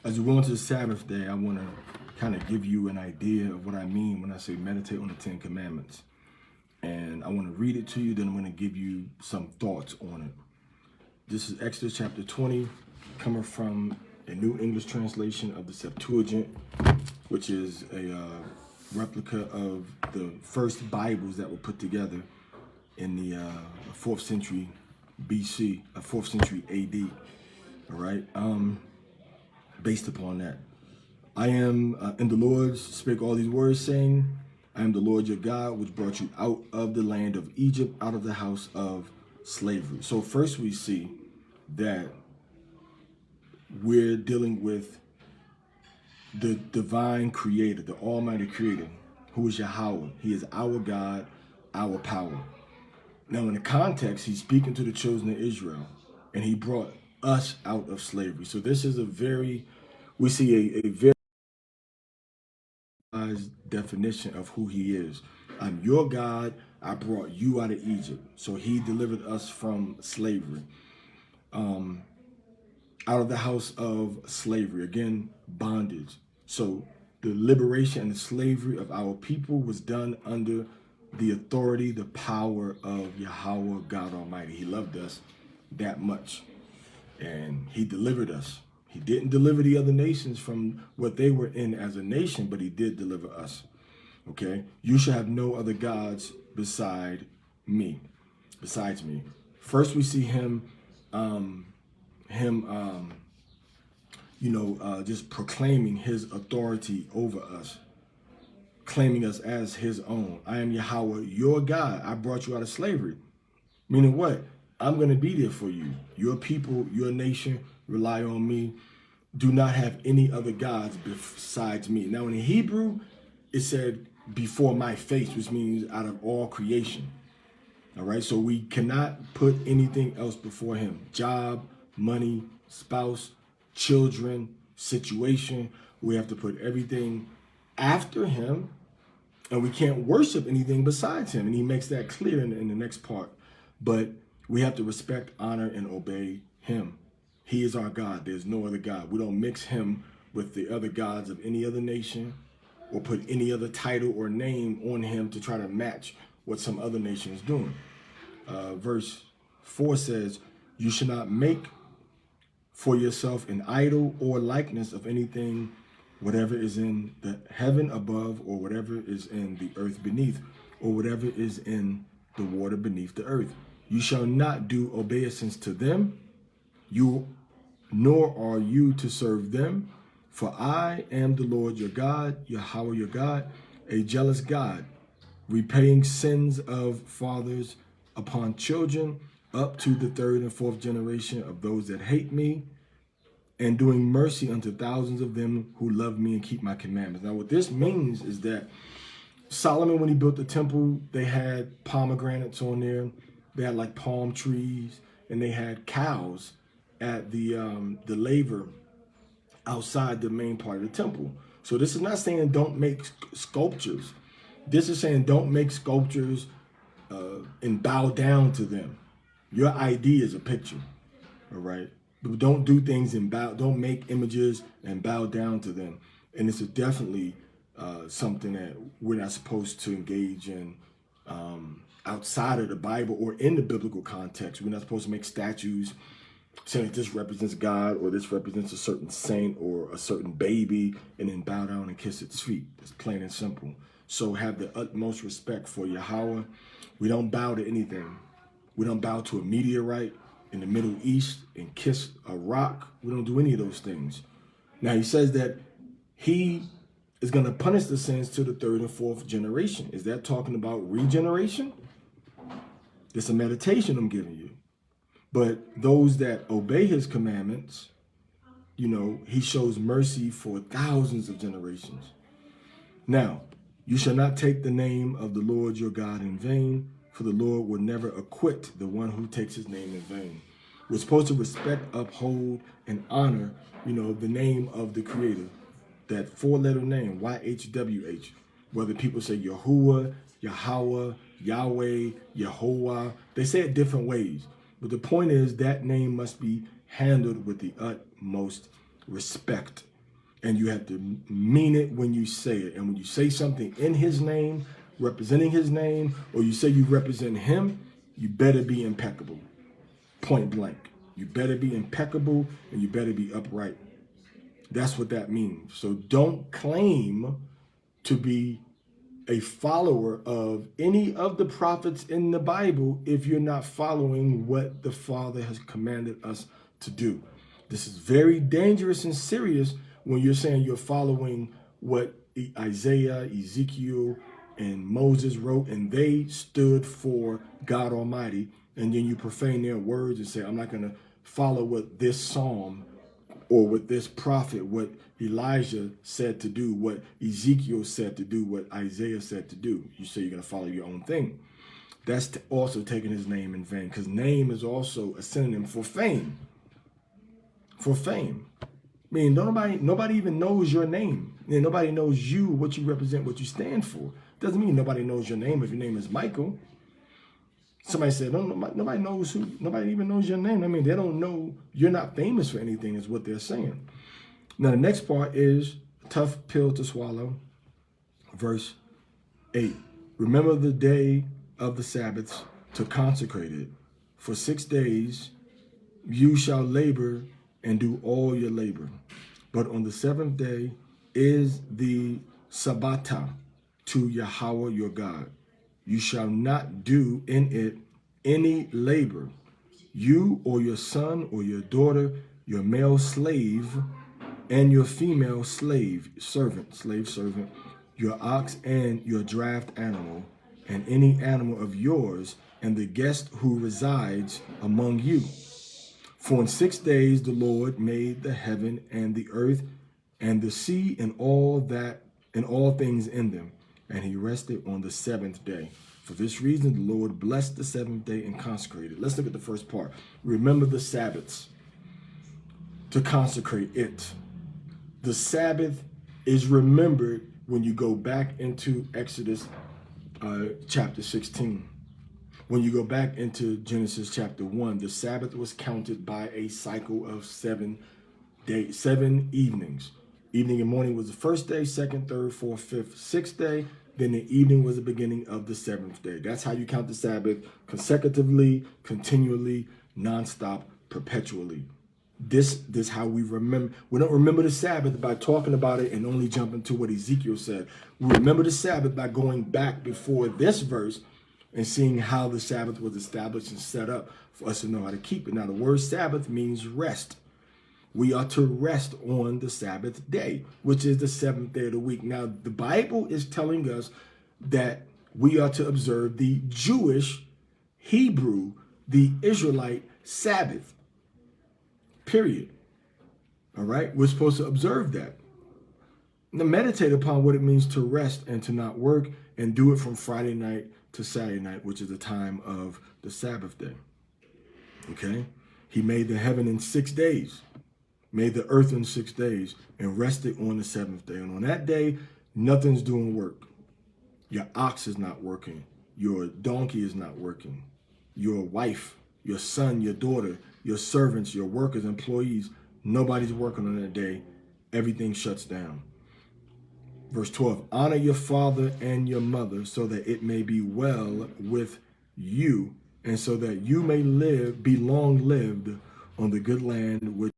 As we go into the Sabbath day, I want to kind of give you an idea of what I mean when I say meditate on the Ten Commandments. And I want to read it to you, then I'm going to give you some thoughts on it. This is Exodus chapter 20, coming from a New English translation of the Septuagint, which is a replica of the first Bibles that were put together in the 4th century BC, 4th century AD. All right. Based upon that, I am in the Lord spake all these words, saying, I am the Lord your God, which brought you out of the land of Egypt, out of the house of slavery. So first we see that we're dealing with the divine creator, the almighty creator, who is Yahweh. He is our God, our power. Now in the context, he's speaking to the children of Israel, and he brought us out of slavery. So this is we see a very definition of who he is. I'm your God. I brought you out of Egypt. So he delivered us from slavery. Out of the house of slavery. Again, bondage. So the liberation and the slavery of our people was done under the authority, the power of Yahweh God Almighty. He loved us that much, and he delivered us. He didn't deliver the other nations from what they were in as a nation, but he did deliver us. Okay? You shall have no other gods besides me. First we see him just proclaiming his authority over us, claiming us as his own. I am Yahweh, your God. I brought you out of slavery. Meaning what? I'm going to be there for you. Your people, your nation, rely on me. Do not have any other gods besides me. Now in the Hebrew, it said before my face, which means out of all creation. All right, so we cannot put anything else before him. Job, money, spouse, children, situation. We have to put everything after him, and we can't worship anything besides him. And he makes that clear in the next part. But we have to respect, honor, and obey him. He is our God. There's no other God. We don't mix him with the other gods of any other nation or put any other title or name on him to try to match what some other nation is doing. Verse 4 says, you should not make for yourself an idol or likeness of anything, whatever is in the heaven above, or whatever is in the earth beneath, or whatever is in the water beneath the earth. You shall not do obeisance to them, nor are you to serve them. For I am the Lord your God, Yahweh your God, a jealous God, repaying sins of fathers upon children up to the 3rd and 4th generation of those that hate me, and doing mercy unto thousands of them who love me and keep my commandments. Now what this means is that Solomon, when he built the temple, they had pomegranates on there. They had like palm trees, and they had cows at the laver outside the main part of the temple. So this is not saying don't make sculptures. This is saying don't make sculptures and bow down to them. Your ID is a picture, all right? But don't do things and don't make images and bow down to them. And this is definitely something that we're not supposed to engage in outside of the Bible or in the biblical context. We're not supposed to make statues saying that this represents God or this represents a certain saint or a certain baby, and then bow down and kiss its feet. It's plain and simple. So have the utmost respect for Yahweh. We don't bow to anything. We don't bow to a meteorite in the Middle East and kiss a rock. We don't do any of those things. Now he says that he is going to punish the sins to the 3rd and 4th generation. Is that talking about regeneration? It's a meditation I'm giving you. But those that obey his commandments, he shows mercy for thousands of generations. Now, you shall not take the name of the Lord your God in vain, for the Lord will never acquit the one who takes his name in vain. We're supposed to respect, uphold, and honor, the name of the Creator. That 4-letter name, YHWH. Whether people say Yahuwah, Yahweh, Yahweh, Yehovah, they say it different ways. But the point is that name must be handled with the utmost respect. And you have to mean it when you say it. And when you say something in his name, representing his name, or you say you represent him, you better be impeccable. Point blank. You better be impeccable and you better be upright. That's what that means. So don't claim to be a follower of any of the prophets in the Bible if you're not following what the Father has commanded us to do. This is very dangerous and serious when you're saying you're following what Isaiah, Ezekiel, and Moses wrote, and they stood for God Almighty, and then you profane their words and say, I'm not going to follow what this psalm or what this prophet, what Elijah said to do, what Ezekiel said to do, what Isaiah said to do. You say you're going to follow your own thing. That's also taking his name in vain, because name is also a synonym for fame. For fame. I mean, nobody even knows your name. And nobody knows you, what you represent, what you stand for. Doesn't mean nobody knows your name if your name is Michael. Somebody said, nobody knows who, nobody even knows your name. I mean, they don't know, you're not famous for anything is what they're saying. Now, the next part is a tough pill to swallow. Verse 8, remember the day of the Sabbaths to consecrate it. For 6 days you shall labor and do all your labor. But on the 7th day is the Sabbath to Yahweh your God. You shall not do in it any labor, you or your son or your daughter, your male slave, and your female slave, slave servant, your ox and your draft animal, and any animal of yours, and the guest who resides among you. For in 6 days the Lord made the heaven and the earth and the sea and all things in them, and he rested on the 7th day. For this reason, the Lord blessed the 7th day and consecrated. Let's look at the first part. Remember the Sabbaths to consecrate it. The Sabbath is remembered when you go back into Exodus chapter 16. When you go back into Genesis chapter 1, the Sabbath was counted by a cycle of 7 days, 7 evenings. Evening and morning was the first day, second, third, fourth, fifth, sixth day. Then the evening was the beginning of the 7th day. That's how you count the Sabbath: consecutively, continually, nonstop, perpetually. This is how we remember. We don't remember the Sabbath by talking about it and only jumping to what Ezekiel said. We remember the Sabbath by going back before this verse and seeing how the Sabbath was established and set up for us to know how to keep it. Now, the word Sabbath means rest. We are to rest on the Sabbath day, which is the 7th day of the week. Now, the Bible is telling us that we are to observe the Jewish, Hebrew, the Israelite Sabbath, period. All right? We're supposed to observe that. Now, meditate upon what it means to rest and to not work, and do it from Friday night to Saturday night, which is the time of the Sabbath day. Okay? He made the heaven in 6 days. Made the earth in 6 days and rested on the 7th day. And on that day, nothing's doing work. Your ox is not working. Your donkey is not working. Your wife, your son, your daughter, your servants, your workers, employees, nobody's working on that day. Everything shuts down. Verse 12, honor your father and your mother so that it may be well with you and so that you may be long-lived on the good land which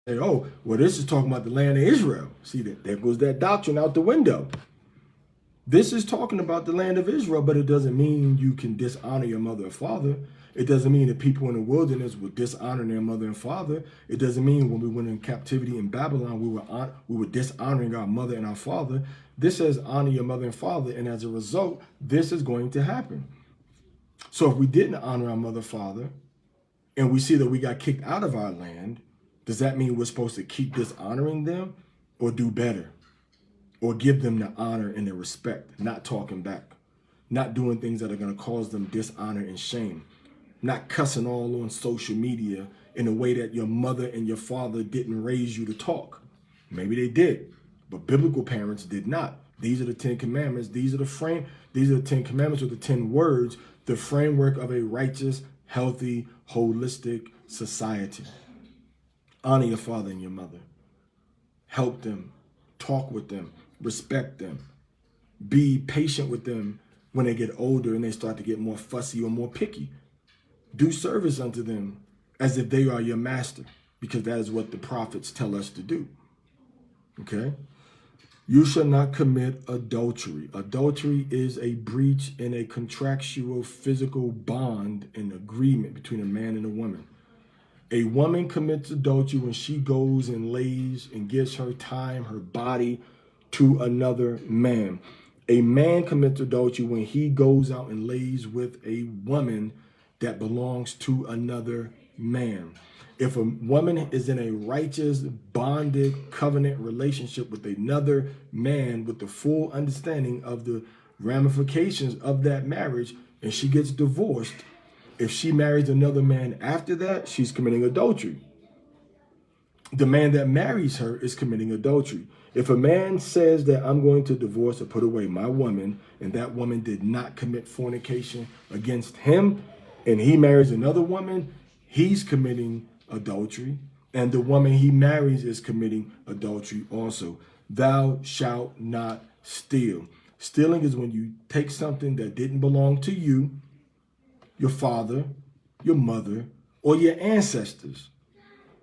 say, oh, well, this is talking about the land of Israel. See, there goes that doctrine out the window. This is talking about the land of Israel, but it doesn't mean you can dishonor your mother or father. It doesn't mean that people in the wilderness would dishonor their mother and father. It doesn't mean when we went in captivity in Babylon, we were dishonoring our mother and our father. This says honor your mother and father, and as a result, this is going to happen. So if we didn't honor our mother and father, and we see that we got kicked out of our land, does that mean we're supposed to keep dishonoring them or do better? Or give them the honor and the respect, not talking back, not doing things that are going to cause them dishonor and shame, not cussing all on social media in a way that your mother and your father didn't raise you to talk. Maybe they did, but biblical parents did not. These are the 10 commandments. These are the 10 commandments, or the 10 words, the framework of a righteous, healthy, holistic society. Honor your father and your mother. Help them. Talk with them. Respect them. Be patient with them when they get older and they start to get more fussy or more picky. Do service unto them as if they are your master, because that is what the prophets tell us to do. Okay? You shall not commit adultery. Adultery is a breach in a contractual physical bond and agreement between a man and a woman. A woman commits adultery when she goes and lays and gives her time, her body to another man. A man commits adultery when he goes out and lays with a woman that belongs to another man. If a woman is in a righteous, bonded, covenant relationship with another man with the full understanding of the ramifications of that marriage, and she gets divorced, if she marries another man after that, she's committing adultery. The man that marries her is committing adultery. If a man says that I'm going to divorce or put away my woman, and that woman did not commit fornication against him, and he marries another woman, he's committing adultery, and the woman he marries is committing adultery also. Thou shalt not steal. Stealing is when you take something that didn't belong to you, your father, your mother, or your ancestors.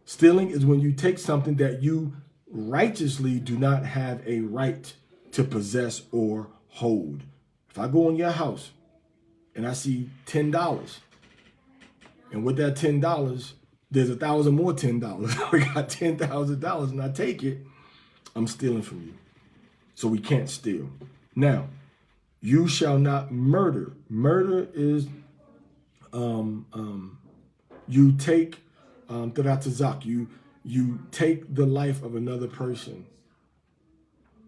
Stealing is when you take something that you righteously do not have a right to possess or hold. If I go in your house and I see $10, and with that $10, there's 1,000 more $10. We got $10,000 and I take it, I'm stealing from you. So we can't steal. Now, you shall not murder. Murder is you take you take the life of another person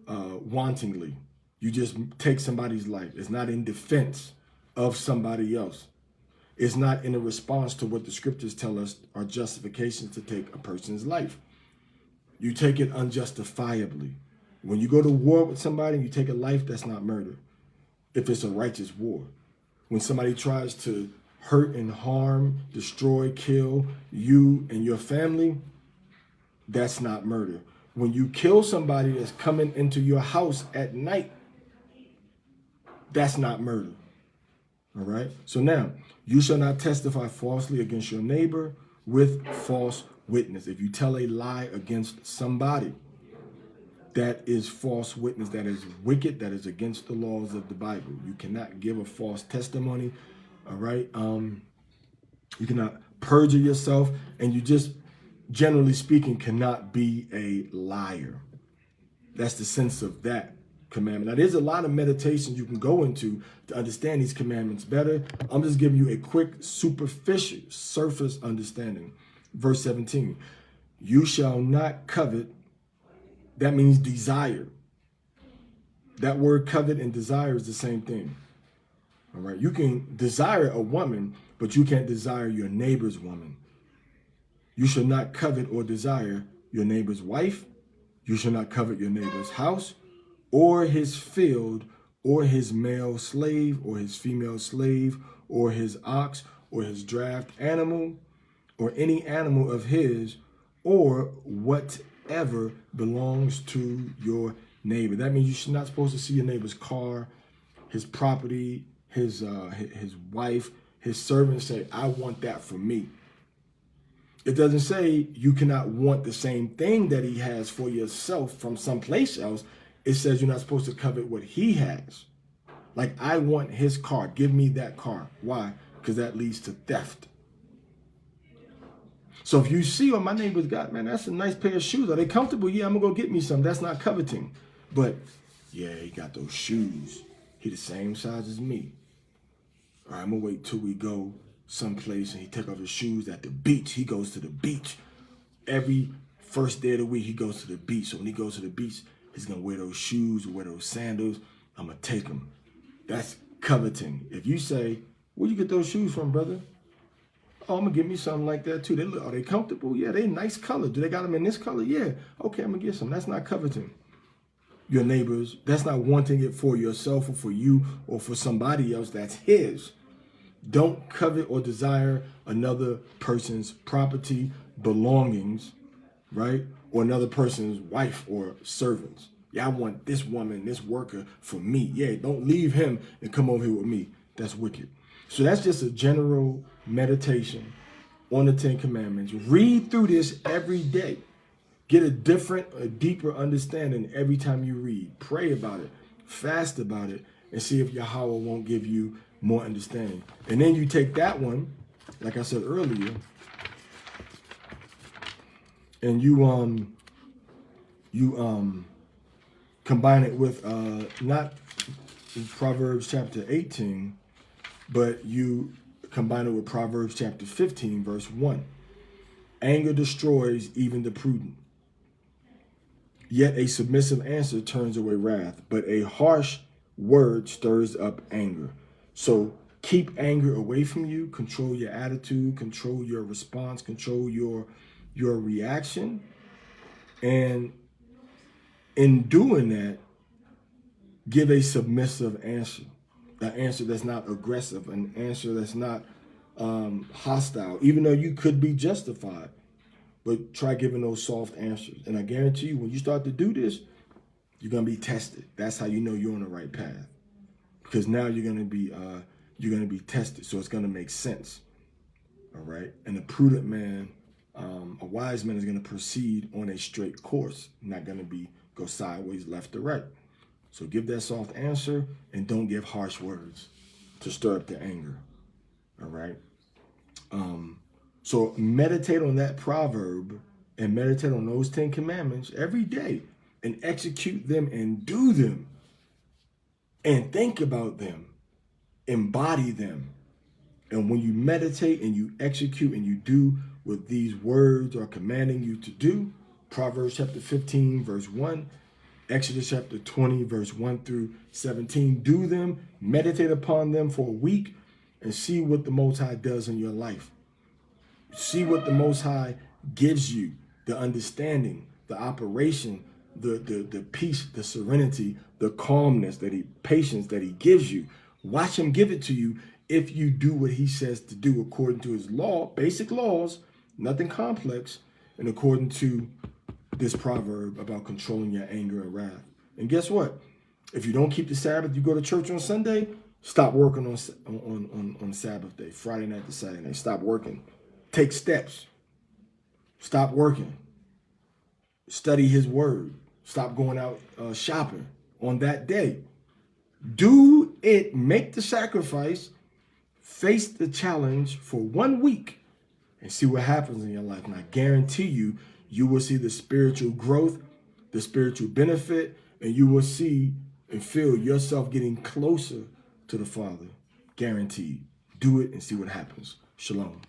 wantingly. You just take somebody's life. It's not in defense of somebody else. It's not in a response to what the scriptures tell us are justifications to take a person's life. You take it unjustifiably. When you go to war with somebody, you take a life, that's not murder. If it's a righteous war. When somebody tries to hurt and harm, destroy, kill you and your family, that's not murder. When you kill somebody that's coming into your house at night, that's not murder. All right? So now, you shall not testify falsely against your neighbor with false witness. If you tell a lie against somebody, that is false witness. That is wicked. That is against the laws of the Bible. You cannot give a false testimony. All right. You cannot perjure yourself, and you just, generally speaking, cannot be a liar. That's the sense of that commandment. Now, there's a lot of meditations you can go into to understand these commandments better. I'm just giving you a quick, superficial, surface understanding. Verse 17, you shall not covet. That means desire. That word covet and desire is the same thing. All right. You can desire a woman, but you can't desire your neighbor's woman. You shall not covet or desire your neighbor's wife. You shall not covet your neighbor's house, or his field, or his male slave, or his female slave, or his ox, or his draft animal, or any animal of his, or whatever belongs to your neighbor. That means you're not supposed to see your neighbor's car, his property, his wife, his servant, say, I want that for me. It doesn't say you cannot want the same thing that he has for yourself from someplace else. It says you're not supposed to covet what he has. Like, I want his car. Give me that car. Why? Because that leads to theft. So if you see what my neighbor's got, man, that's a nice pair of shoes. Are they comfortable? Yeah, I'm going to go get me some. That's not coveting. But, yeah, he got those shoes. He the same size as me. All right, I'm going to wait till we go someplace and he take off his shoes at the beach. He goes to the beach. Every first day of the week, he goes to the beach. So when he goes to the beach, he's going to wear those shoes or wear those sandals. I'm going to take them. That's coveting. If you say, where you get those shoes from, brother? Oh, I'm going to get me something like that too. Are they comfortable? Yeah, they nice color. Do they got them in this color? Yeah. Okay, I'm going to get some. That's not coveting your neighbors. That's not wanting it for yourself or for you or for somebody else. That's his. Don't covet or desire another person's property, belongings, right? Or another person's wife or servants. Yeah, I want this woman, this worker for me. Yeah, don't leave him and come over here with me. That's wicked. So that's just a general meditation on the Ten Commandments. Read through this every day. Get a deeper understanding every time you read. Pray about it, fast about it, and see if Yahweh won't give you more understanding. And then you take that one, like I said earlier, and you combine it with not Proverbs chapter 18, but you combine it with Proverbs chapter 15, verse 1. Anger destroys even the prudent. Yet a submissive answer turns away wrath, but a harsh word stirs up anger. So keep anger away from you. Control your attitude, control your response, control your reaction. And in doing that, give a submissive answer. An answer that's not aggressive, an answer that's not hostile, even though you could be justified. But try giving those soft answers. And I guarantee you, when you start to do this, you're going to be tested. That's how you know you're on the right path. Because now you're going to be tested. So it's going to make sense. All right. And a prudent man, a wise man is going to proceed on a straight course, not going to go sideways, left or right. So give that soft answer and don't give harsh words to stir up the anger. All right. So meditate on that proverb and meditate on those 10 commandments every day and execute them and do them and think about them, embody them. And when you meditate and you execute and you do what these words are commanding you to do, Proverbs chapter 15, verse 1, Exodus chapter 20, verse 1 through 17, do them, meditate upon them for a week, and see what the Most High does in your life. See what the Most High gives you, the understanding, the operation, the peace, the serenity, the calmness, patience that he gives you. Watch him give it to you if you do what he says to do according to his law, basic laws, nothing complex, and according to this proverb about controlling your anger and wrath. And guess what? If you don't keep the Sabbath, you go to church on Sunday, stop working on Sabbath day, Friday night to Saturday night. Stop working. Take steps. Stop working. Study his word. Stop going out shopping on that day. Do it. Make the sacrifice. Face the challenge for 1 week and see what happens in your life. And I guarantee you, you will see the spiritual growth, the spiritual benefit, and you will see and feel yourself getting closer to the Father. Guaranteed. Do it and see what happens. Shalom.